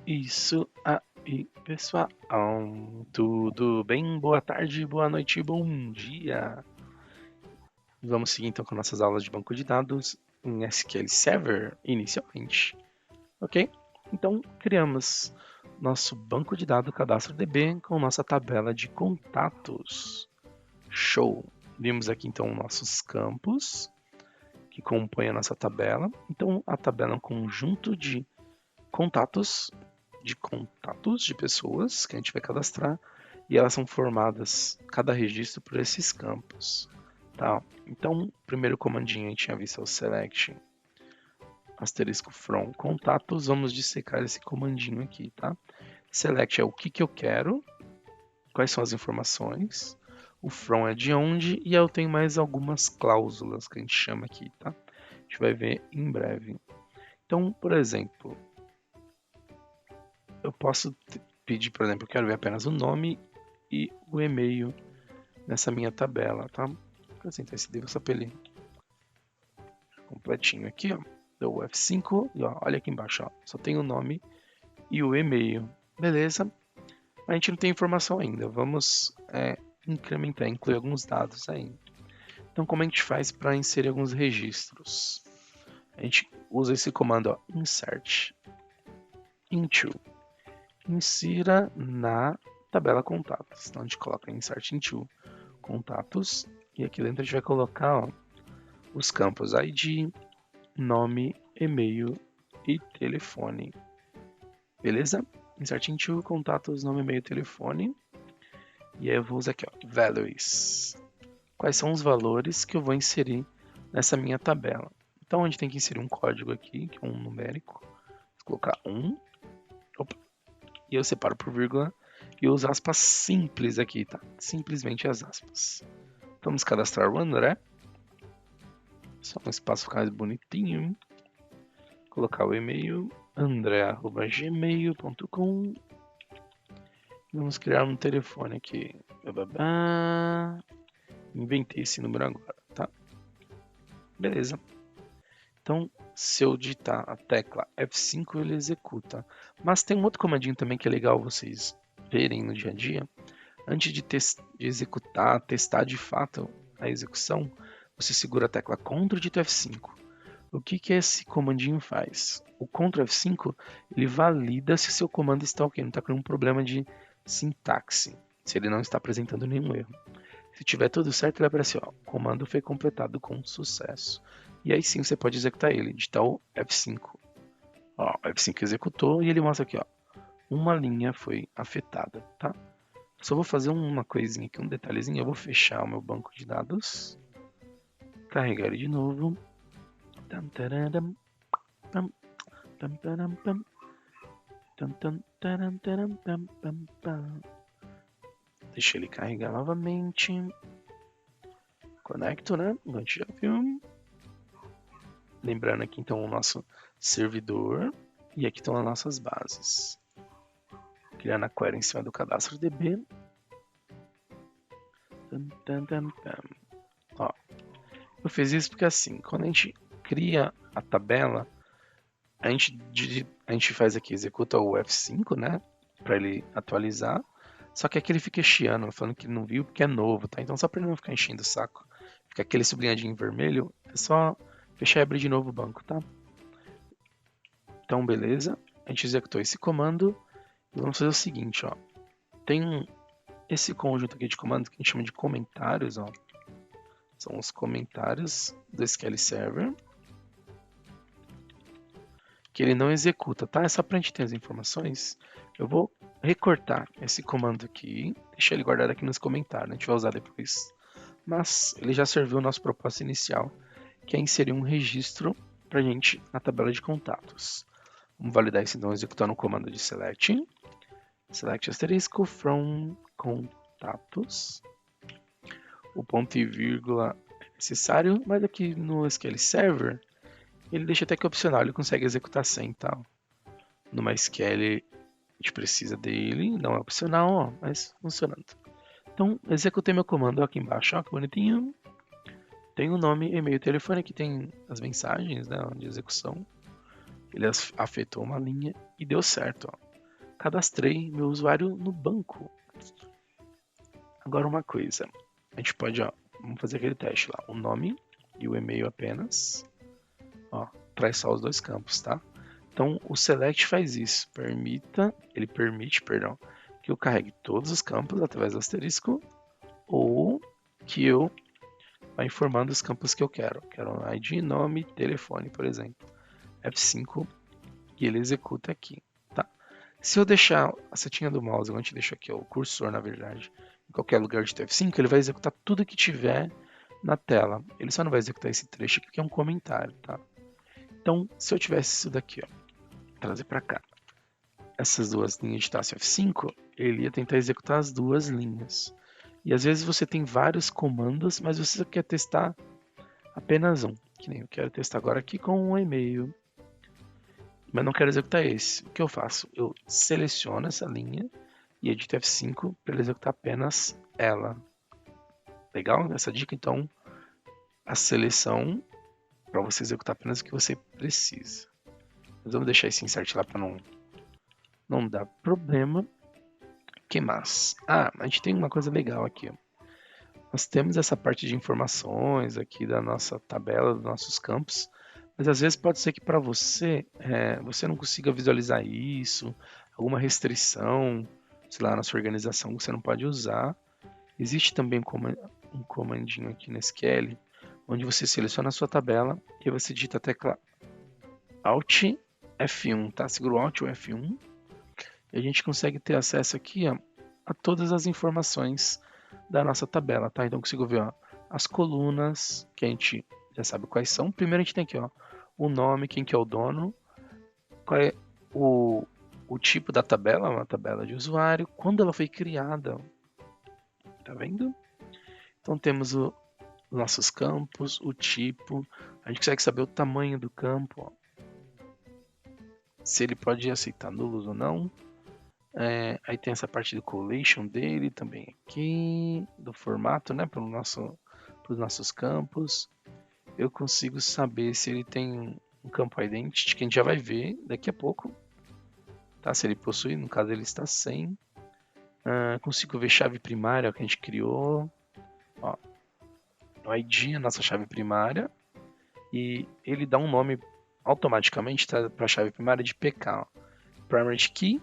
Isso aí, pessoal. Tudo bem? Boa tarde, boa noite, bom dia. Vamos seguir então com nossas aulas de banco de dados em SQL Server inicialmente, ok? Então, criamos nosso banco de dados Cadastro DB com nossa tabela de contatos. Show! Vimos aqui então nossos campos que compõem a nossa tabela. Então, a tabela é um conjunto contatos de contatos de pessoas que a gente vai cadastrar e elas são formadas, cada registro, por esses campos. Tá? Então, o primeiro comandinho a gente tinha visto é o select asterisco from contatos. Vamos dissecar esse comandinho aqui, tá? Select é o que eu quero, quais são as informações. O from é de onde e eu tenho mais algumas cláusulas que a gente chama aqui, tá? A gente vai ver em breve. Então, por exemplo, eu posso pedir, por exemplo, eu quero ver apenas o nome e o e-mail nessa minha tabela, tá? Vou acrescentar esse DevOps completinho aqui, ó. Deu o F5 e ó, olha aqui embaixo, ó, só tem o nome e o e-mail. Beleza? A gente não tem informação ainda. Vamos incrementar, incluir alguns dados aí. Então, como a gente faz para inserir alguns registros? A gente usa esse comando, ó, insert into. Insira na tabela contatos. Então, a gente coloca insert into contatos e aqui dentro a gente vai colocar, ó, os campos ID, nome, e-mail e telefone. Beleza? Insert into contatos, nome, e-mail, telefone. E aí eu vou usar aqui, ó, values. Quais são os valores que eu vou inserir nessa minha tabela? Então a gente tem que inserir um código aqui, que é um numérico. Vou colocar 1. Opa, e eu separo por vírgula e uso aspas simples aqui, tá? Simplesmente as aspas. Vamos cadastrar o André. Só um espaço ficar mais bonitinho. Colocar o e-mail andré@gmail.com. Vamos criar um telefone aqui. Inventei esse número agora, tá? Beleza. Então, se eu digitar a tecla F5, ele executa. Mas tem um outro comandinho também que é legal vocês verem no dia a dia. Antes de executar, testar de fato a execução, você segura a tecla Ctrl e digita F5. O que esse comandinho faz? O Ctrl F5 ele valida se o seu comando está ok, não está com nenhum problema de sintaxe, se ele não está apresentando nenhum erro. Se tiver tudo certo, ele vai aparecer, ó, o comando foi completado com sucesso. E aí sim você pode executar ele, digitar o F5. Ó, o F5 executou e ele mostra aqui, ó, uma linha foi afetada, tá? Só vou fazer uma coisinha aqui, um detalhezinho, eu vou fechar o meu banco de dados, carregar ele de novo. Deixa ele carregar novamente. Conecto, né? A gente já viu. Lembrando aqui então o nosso servidor. E aqui estão as nossas bases. Criando a query em cima do cadastro DB. Ó, eu fiz isso porque assim, quando a gente cria a tabela, a gente faz aqui, executa o F5, né? Para ele atualizar. Só que aqui ele fica chiando, falando que não viu porque é novo, tá? Então só para ele não ficar enchendo o saco, fica aquele sublinhadinho em vermelho, é só fechar e abrir de novo o banco, tá? Então beleza, a gente executou esse comando e vamos fazer o seguinte, ó. Tem esse conjunto aqui de comandos que a gente chama de comentários, ó. São os comentários do SQL Server que ele não executa, tá? É só para a gente ter as informações. Eu vou recortar esse comando aqui, deixar ele guardado aqui nos comentários, a gente vai usar depois. Mas ele já serviu o nosso propósito inicial, que é inserir um registro para a gente na tabela de contatos. Vamos validar isso então executando o comando de select. Select asterisco from contatos. O ponto e vírgula é necessário, mas aqui no SQL Server ele deixa até que opcional, ele consegue executar sem tal. No MySQL a gente precisa dele, não é opcional, ó, mas funcionando. Então, executei meu comando aqui embaixo, ó, que bonitinho. Tem o nome, e-mail, telefone, aqui tem as mensagens, né, de execução. Ele afetou uma linha e deu certo, ó. cadastrei meu usuário no banco. Agora uma coisa, a gente pode, ó, vamos fazer aquele teste lá, o nome e o e-mail apenas, ó, traz só os dois campos, tá? Então o select faz isso, ele permite, perdão, que eu carregue todos os campos através do asterisco ou que eu vá informando os campos que eu quero. Quero ID, nome, telefone, por exemplo. F5 e ele executa aqui, tá? Se eu deixar a setinha do mouse, a gente deixa aqui ó, o cursor, na verdade, em qualquer lugar de F5, ele vai executar tudo que tiver na tela. Ele só não vai executar esse trecho aqui, que é um comentário, tá? Então, se eu tivesse isso daqui, ó, trazer para cá, essas duas linhas digitasse F5, ele ia tentar executar as duas linhas. E às vezes você tem vários comandos, mas você quer testar apenas um. Que nem eu quero testar agora aqui com um e-mail. Mas não quero executar esse. O que eu faço? Eu seleciono essa linha e edito F5 para ele executar apenas ela. Legal? Essa dica, então, a seleção para você executar apenas o que você precisa. Mas vamos deixar esse insert lá para não dar problema. O que mais? Ah, a gente tem uma coisa legal aqui. Ó. Nós temos essa parte de informações aqui da nossa tabela, dos nossos campos, mas às vezes pode ser que para você, você não consiga visualizar isso, alguma restrição, sei lá, na sua organização que você não pode usar. Existe também um comandinho aqui na SQL, onde você seleciona a sua tabela e você digita a tecla Alt F1, tá? Segura o Alt ou F1 e a gente consegue ter acesso aqui ó, a todas as informações da nossa tabela, tá? Então eu consigo ver ó, as colunas, que a gente já sabe quais são. Primeiro a gente tem aqui ó, o nome, quem que é o dono, qual é o tipo da tabela, uma tabela de usuário, quando ela foi criada, tá vendo? Então temos os nossos campos, o tipo, a gente consegue saber o tamanho do campo, ó, se ele pode aceitar nulos ou não. Aí tem essa parte do collation dele também aqui, do formato, né, para os nossos campos. Eu consigo saber se ele tem um campo identity, que a gente já vai ver daqui a pouco. Tá? Se ele possui, no caso ele está sem. Consigo ver chave primária que a gente criou. Ó, no ID, a nossa chave primária. E ele dá um nome automaticamente tá, para a chave primária de PK. Ó. Primary Key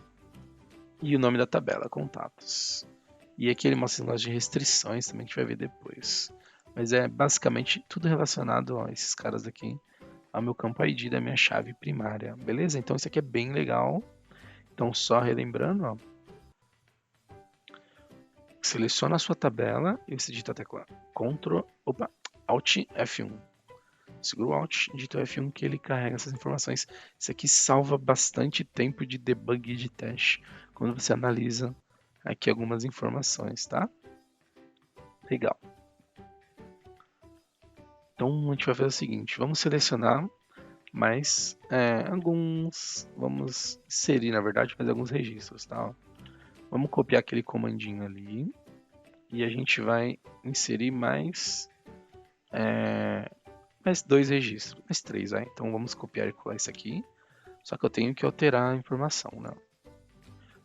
e o nome da tabela, contatos. E aqui ele mostra negócio de restrições também, que a gente vai ver depois. Mas é basicamente tudo relacionado a esses caras aqui, ao meu campo ID da minha chave primária, beleza? Então isso aqui é bem legal. Então só relembrando, ó, seleciona a sua tabela e você digita a tecla Alt F1. Segura o Alt, digita o F1 que ele carrega essas informações. Isso aqui salva bastante tempo de debug e de teste quando você analisa aqui algumas informações, tá? Legal. Então a gente vai fazer o seguinte, vamos selecionar mais vamos inserir na verdade, fazer alguns registros, tá? Vamos copiar aquele comandinho ali e a gente vai inserir mais dois registros, mais três, vai. Então vamos copiar e colar isso aqui, só que eu tenho que alterar a informação, né?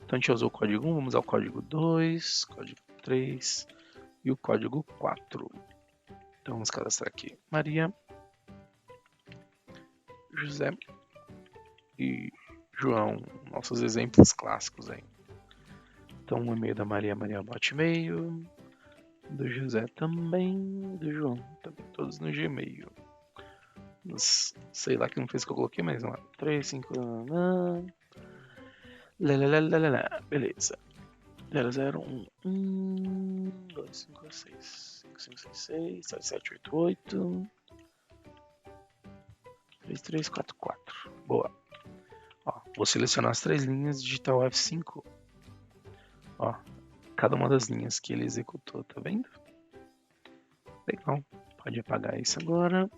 Então a gente usou o código 1, vamos usar o código 2, código 3 e o código 4. Então vamos cadastrar aqui Maria, José e João, nossos exemplos clássicos aí. Então o e-mail da Maria, Maria Hotmail, do José também, do João também, todos no Gmail. Sei lá que não fez o que eu coloquei, mas não é. 3, 5, beleza. 001 256 5566 7788 3344. Boa. Ó, vou selecionar as três linhas, digitar o F5. Ó, cada uma das linhas que ele executou, tá vendo? Legal. Pode apagar isso agora.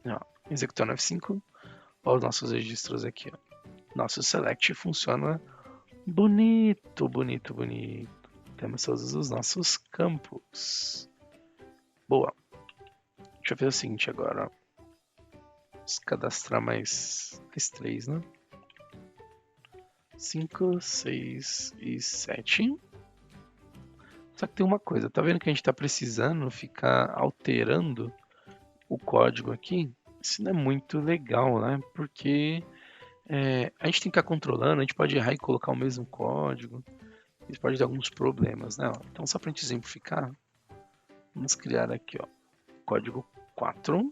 Ó, executando F5. Ó, os nossos registros aqui. Ó. Nosso select funciona bonito, bonito, bonito. Temos todos os nossos campos. Boa. Deixa eu ver o seguinte agora. Vamos cadastrar mais três, né? 5, 6 e 7. Só que tem uma coisa, tá vendo que a gente tá precisando ficar alterando o código aqui? Isso não é muito legal, né? Porque a gente tem que ficar controlando, a gente pode errar e colocar o mesmo código. Isso pode dar alguns problemas, né? Então, só para a gente exemplificar, vamos criar aqui, ó, código 4.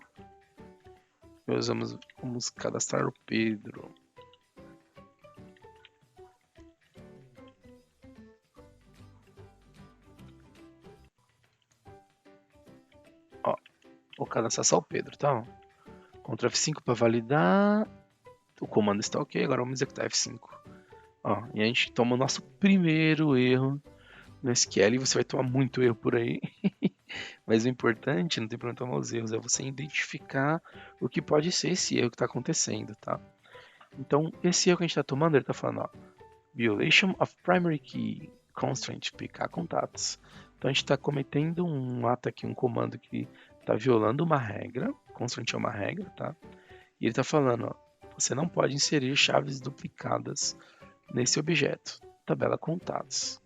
Vamos cadastrar o Pedro. Ó, vou cadastrar só o Pedro, tá? Ctrl F5 para validar. O comando está ok, agora vamos executar F5. Ó, e a gente toma o nosso primeiro erro no SQL, e você vai tomar muito erro por aí. Mas o importante, não tem problema tomar os erros, é você identificar o que pode ser esse erro que está acontecendo, tá? Então, esse erro que a gente está tomando, ele está falando, ó, violation of primary key, constraint, picar contatos. Então, a gente está cometendo um ato aqui, um comando que está violando uma regra, constraint é uma regra, tá? E ele está falando, ó, você não pode inserir chaves duplicadas nesse objeto, tabela contatos.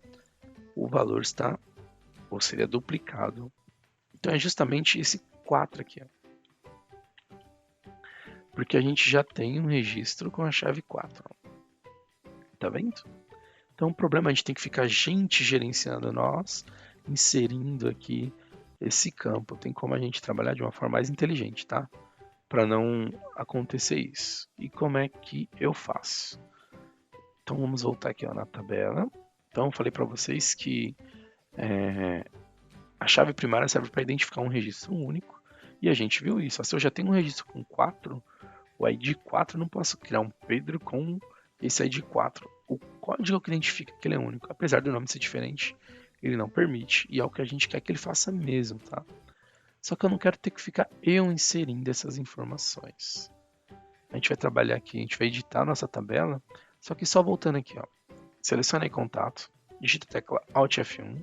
O valor está, ou seria duplicado. Então é justamente esse 4 aqui, ó. Porque a gente já tem um registro com a chave 4. Ó. Tá vendo? Então o problema é a gente tem que ficar gerenciando nós, inserindo aqui esse campo. Tem como a gente trabalhar de uma forma mais inteligente, tá? Para não acontecer isso. E como é que eu faço? Então vamos voltar aqui, ó, na tabela. Então eu falei para vocês que a chave primária serve para identificar um registro único. E a gente viu isso. Se eu já tenho um registro com 4, o ID 4, eu não posso criar um Pedro com esse ID 4. O código que identifica que ele é único, apesar do nome ser diferente, ele não permite. E é o que a gente quer que ele faça mesmo, tá? Só que eu não quero ter que ficar eu inserindo essas informações. A gente vai trabalhar aqui, a gente vai editar a nossa tabela, só que só voltando aqui, ó. Selecione contato, digita a tecla Alt F1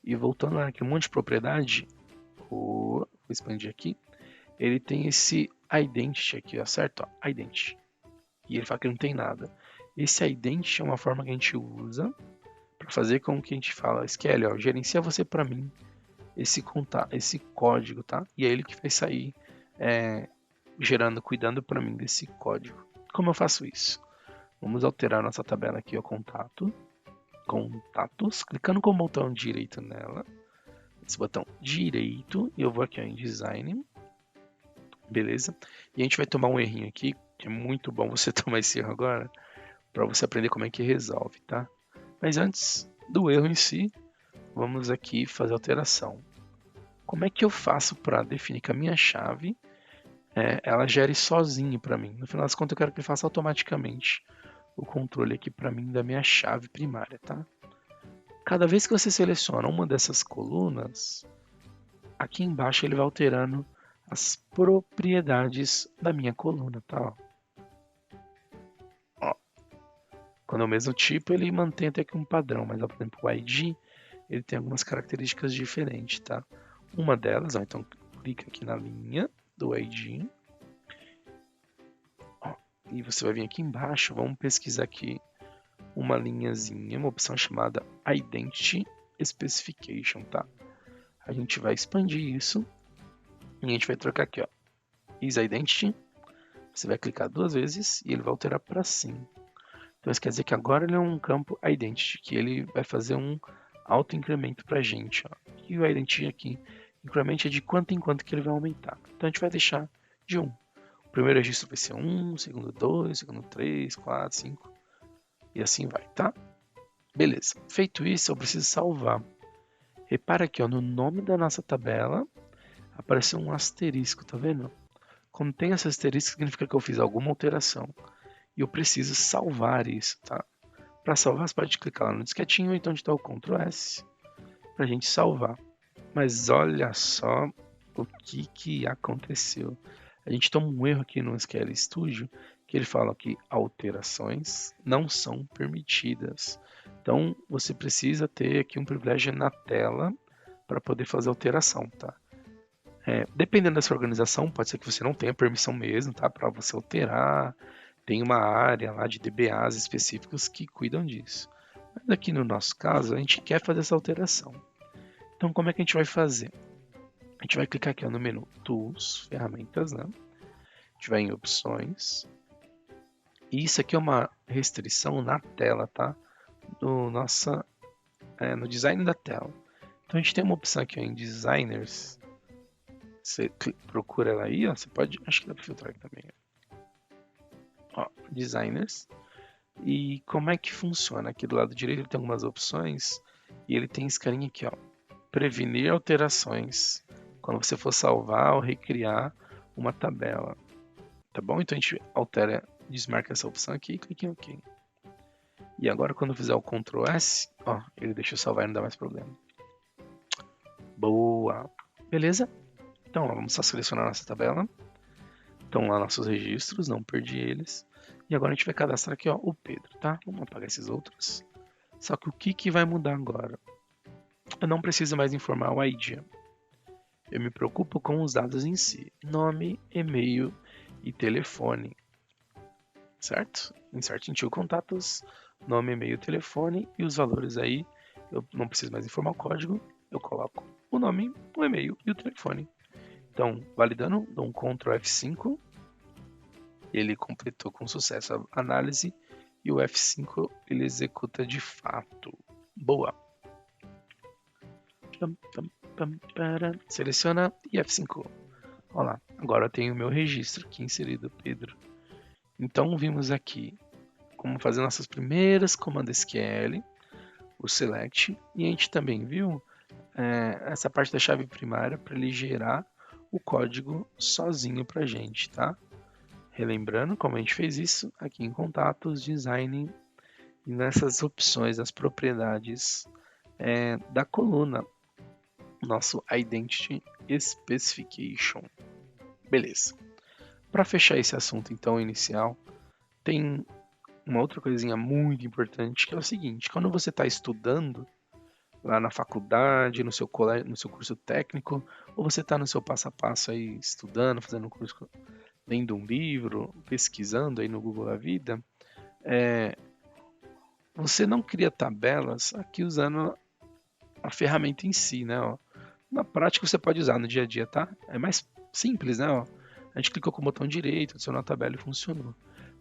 e voltando aqui um monte de propriedade, vou expandir aqui, ele tem esse identity aqui, ó, certo? Ó, identity. E ele fala que não tem nada. Esse identity é uma forma que a gente usa para fazer com que a gente fala, SQL, ó, gerencia você para mim esse código, tá? E é ele que vai sair cuidando para mim desse código. Como eu faço isso? Vamos alterar nossa tabela aqui, ó, contatos, clicando com o botão direito nela, esse botão direito, e eu vou aqui ó, em design, beleza? E a gente vai tomar um errinho aqui, que é muito bom você tomar esse erro agora, para você aprender como é que resolve, tá? Mas antes do erro em si, vamos aqui fazer a alteração. Como é que eu faço para definir que a minha chave ela gere sozinho para mim? No final das contas, eu quero que ele faça automaticamente o controle aqui para mim da minha chave primária, tá? Cada vez que você seleciona uma dessas colunas, aqui embaixo ele vai alterando as propriedades da minha coluna, tá? Ó, quando é o mesmo tipo, ele mantém até que um padrão, mas, por exemplo, o ID, ele tem algumas características diferentes, tá? Uma delas, ó, então clica aqui na linha do ID, ó, e você vai vir aqui embaixo, vamos pesquisar aqui uma linhazinha, uma opção chamada Identity Specification, tá? A gente vai expandir isso e a gente vai trocar aqui, ó, isIdentity. Você vai clicar 2 vezes e ele vai alterar para sim. Então isso quer dizer que agora ele é um campo Identity, que ele vai fazer um auto-incremento para a gente. Ó. E o Identity aqui, incremento é de quanto em quanto que ele vai aumentar. Então a gente vai deixar de 1. O primeiro registro vai ser 1, o segundo 2, o segundo 3, 4, 5 e assim vai, tá? Beleza. Feito isso, eu preciso salvar. Repara aqui, ó, no nome da nossa tabela apareceu um asterisco, tá vendo? Quando tem esse asterisco, significa que eu fiz alguma alteração. E eu preciso salvar isso, tá? Para salvar, você pode clicar lá no disquetinho ou então digitar o Ctrl S para a gente salvar. Mas olha só o que aconteceu. A gente toma um erro aqui no SQL Studio, que ele fala que alterações não são permitidas. Então, você precisa ter aqui um privilégio na tela para poder fazer alteração, tá? Dependendo da sua organização, pode ser que você não tenha permissão mesmo, tá? Para você alterar. tem uma área lá de DBAs específicos que cuidam disso. Mas aqui no nosso caso, a gente quer fazer essa alteração. Então, como é que a gente vai fazer? A gente vai clicar aqui no menu Tools, Ferramentas, né? A gente vai em Opções. E isso aqui é uma restrição na tela, tá? No design da tela. Então a gente tem uma opção aqui ó, em Designers. Você procura ela aí, ó, você pode, acho que dá para filtrar aqui também. Ó, Designers. E como é que funciona? Aqui do lado direito ele tem algumas opções e ele tem esse carinha aqui, ó, prevenir alterações quando você for salvar ou recriar uma tabela, tá bom? Então a gente altera, desmarca essa opção aqui e clica em OK. E agora quando eu fizer o Ctrl S, ó, ele deixa eu salvar e não dá mais problema. Boa! Beleza? Então, ó, vamos só selecionar nossa tabela. Estão lá nossos registros, não perdi eles. E agora a gente vai cadastrar aqui ó, o Pedro, tá? Vamos apagar esses outros. Só que o que vai mudar agora? Eu não preciso mais informar o ID. Eu me preocupo com os dados em si. Nome, e-mail e telefone. Certo? Insert into contatos, nome, e-mail, telefone e os valores aí. Eu não preciso mais informar o código. Eu coloco o nome, o e-mail e o telefone. Então, validando, dou um Ctrl F5. Ele completou com sucesso a análise e o F5 ele executa de fato. Boa. Seleciona e F5. Olha lá, agora eu tenho o meu registro aqui inserido, Pedro. Então vimos aqui como fazer nossas primeiras comandas SQL, o select, e a gente também viu essa parte da chave primária para ele gerar o código sozinho para a gente, tá? Relembrando como a gente fez isso aqui em contatos, design e nessas opções, as propriedades da coluna, nosso Identity Specification. Beleza. Para fechar esse assunto então inicial, tem uma outra coisinha muito importante que é o seguinte: quando você está estudando lá na faculdade, no seu colégio, no seu curso técnico, ou você está no seu passo a passo aí estudando, fazendo um curso, lendo um livro, pesquisando aí no Google da vida, você não cria tabelas aqui usando a ferramenta em si, né? Ó. Na prática você pode usar no dia a dia, tá? É mais simples, né? Ó. A gente clicou com o botão direito, adicionou a tabela e funcionou.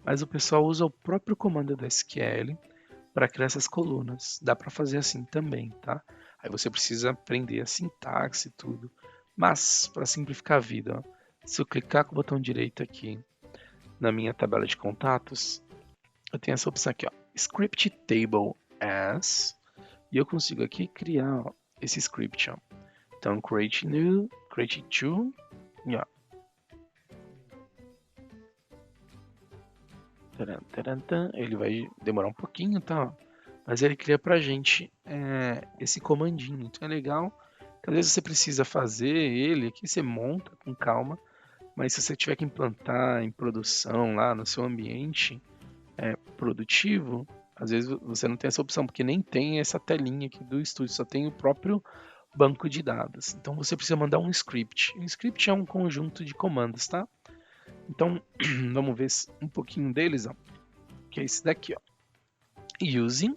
Mas o pessoal usa o próprio comando da SQL para criar essas colunas. Dá para fazer assim também, tá? Aí você precisa aprender a sintaxe e tudo. Mas, para simplificar a vida, ó, se eu clicar com o botão direito aqui na minha tabela de contatos, eu tenho essa opção aqui, ó, Script Table As, e eu consigo aqui criar ó, esse script. Ó. Então, create new, create to, e ó. Ele vai demorar um pouquinho, tá? Mas ele cria pra gente esse comandinho. Então é legal que às vezes você precisa fazer ele aqui, você monta com calma, mas se você tiver que implantar em produção lá no seu ambiente produtivo, às vezes você não tem essa opção, porque nem tem essa telinha aqui do estúdio, só tem o próprio banco de dados. Então você precisa mandar um script. Um script é um conjunto de comandos, tá? Então vamos ver um pouquinho deles, ó, que é esse daqui, ó. Using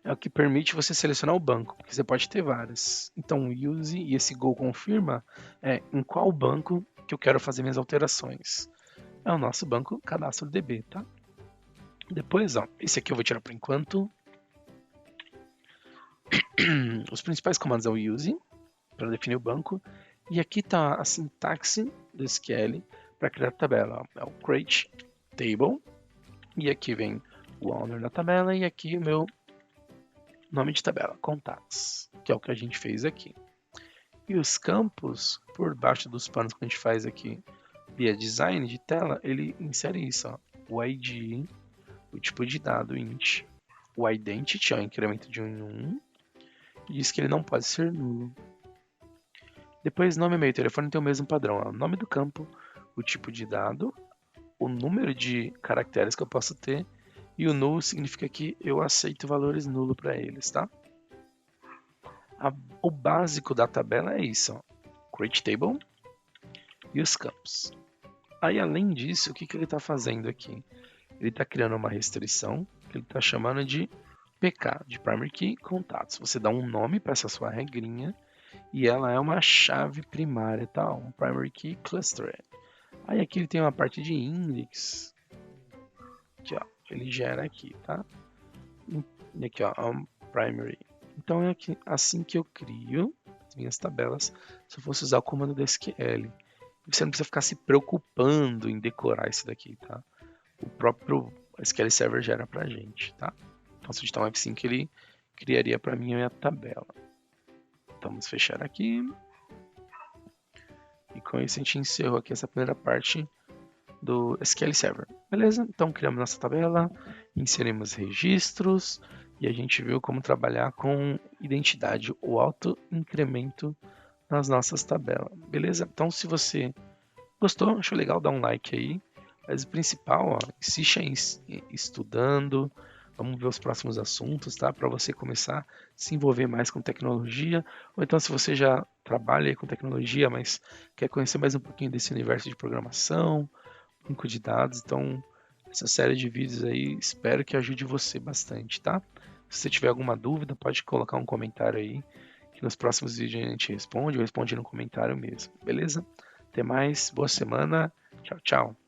é o que permite você selecionar o banco, porque você pode ter vários. Então, use e esse go confirma em qual banco que eu quero fazer minhas alterações. É o nosso banco cadastro DB, tá? Depois, ó, esse aqui eu vou tirar por enquanto. Os principais comandos é o use para definir o banco e aqui está a sintaxe do SQL para criar a tabela. Ó. É o create table e aqui vem o owner da tabela e aqui o meu nome de tabela, contatos, que é o que a gente fez aqui. E os campos, por baixo dos panos que a gente faz aqui via design de tela, ele insere isso, ó, o ID, o tipo de dado int, o identity, ó, incremento de 1 em 1, e diz que ele não pode ser nulo. Depois, nome, e-mail e telefone tem o mesmo padrão, ó, o nome do campo, o tipo de dado, o número de caracteres que eu posso ter, e o null significa que eu aceito valores nulo para eles, tá? O básico da tabela é isso, ó, create table e os campos. Aí, além disso, o que ele está fazendo aqui? ele está criando uma restrição que ele está chamando de PK, de Primary Key Contatos. Você dá um nome para essa sua regrinha e ela é uma chave primária, tá? Um Primary Key Cluster. Aí aqui ele tem uma parte de index, aqui ó, ele gera aqui, tá? E aqui ó, um primary. Então é aqui, assim que eu crio as minhas tabelas, se eu fosse usar o comando do SQL. Você não precisa ficar se preocupando em decorar isso daqui, tá? O próprio SQL Server gera pra gente, tá? Então se eu digitar um F5, ele criaria para mim a minha tabela. Então, vamos fechar aqui. E com isso a gente encerrou aqui essa primeira parte do SQL Server. Beleza? Então criamos nossa tabela, inserimos registros e a gente viu como trabalhar com identidade, o auto incremento nas nossas tabelas. Beleza? Então se você gostou, achou legal, dá um like aí. Mas o principal, ó, insiste aí estudando. Vamos ver os próximos assuntos, tá? Para você começar a se envolver mais com tecnologia. Ou então, se você já trabalha aí com tecnologia, mas quer conhecer mais um pouquinho desse universo de programação, banco de dados, então essa série de vídeos aí espero que ajude você bastante, tá? Se você tiver alguma dúvida, pode colocar um comentário aí, que nos próximos vídeos a gente responde, ou responde no comentário mesmo, beleza? Até mais, boa semana, tchau, tchau.